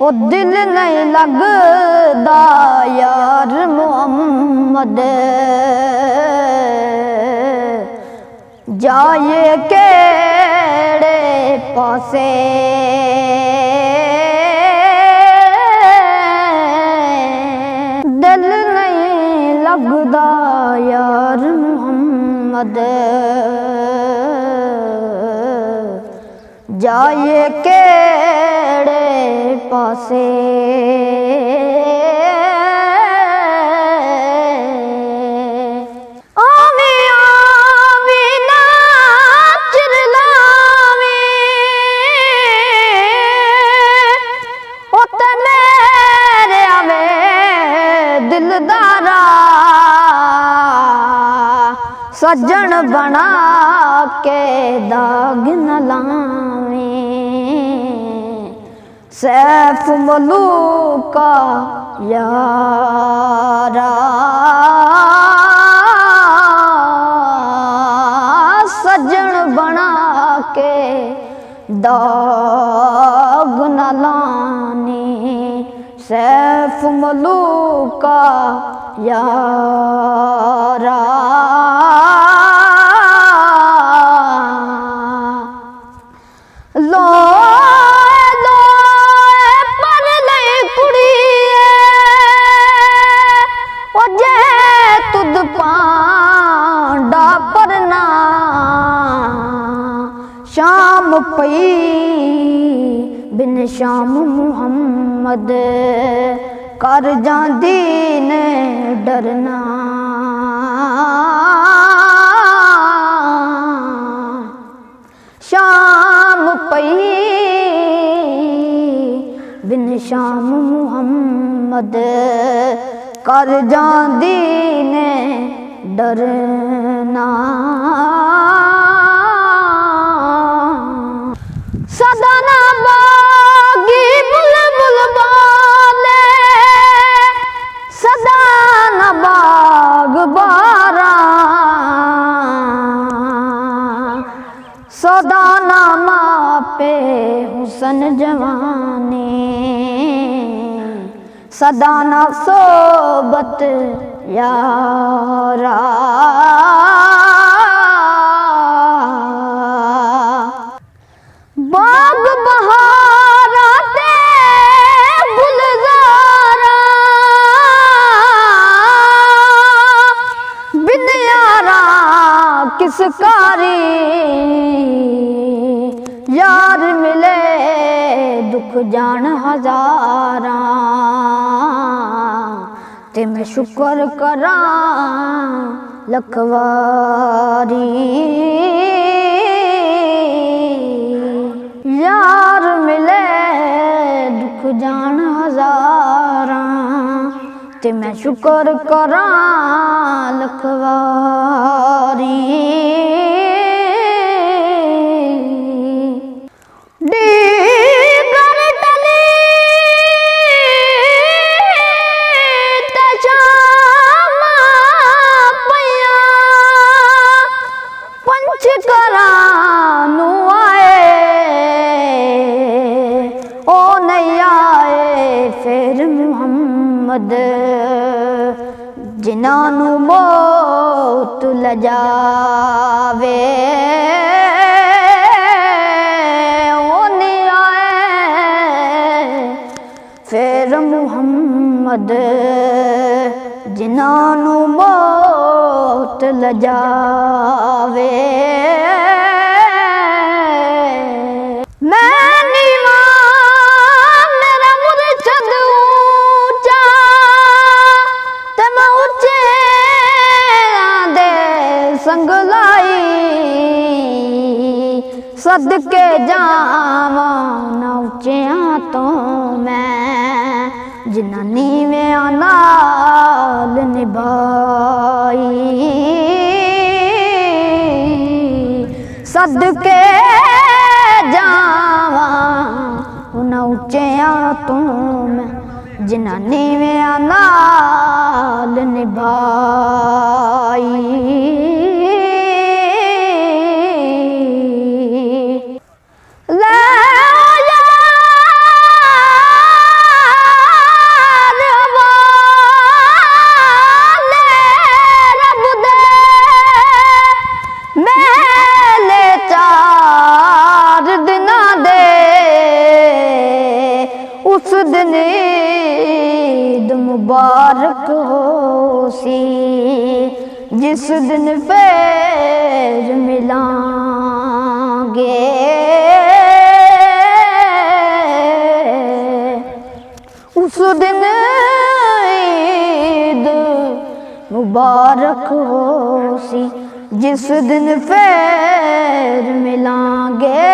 ओ दिल नहीं लगदा यार मोहम्मद जाए केड़े पासे दिल नहीं लगदा यार मोहम्मद जाए केड़े पासे आवी आवी नाच लावी उते मेरे आवे दिलदारा सज्जन बना के दाग न लावी सैफ मलूका यारा सज्जन बना के दाग न लानी सैफ मलूका यारा लो शाम पई बिन शाम मुहम्मद कर जांदी ने डरना शाम पई बिन शाम मुहम्मद कर जांदी ने डरना सदा ना बागी बुलबुल बोले सदा ना बाग बारा सदा ना मापे हुसन जवानी सदा ना सोबत यारा बाग बहारा ते गुलजारा बिन यारा किस कारी यार मिले दुख जान हजारा ते मैं शुक्र करा लखवारी यार मिले दुख जान हजारा ते मैं शुक्र करा लखवारी जिन्हां मौत लजावे ओने आए फिर मुहम्मद जिन्हां मौत लजावे संग लाई सदके जावा ना उच्चियां तो मैं जिन्हां नीवियां नाल निभाई सदके जावा ना उच्चियां तो मैं जिन्हां नीवियां नाल निभाई उस दिन ईद मुबारक हो सी, जिस दिन फिर मिलांगे। उस दिन ईद मुबारक हो सी, जिस दिन फिर मिलांगे।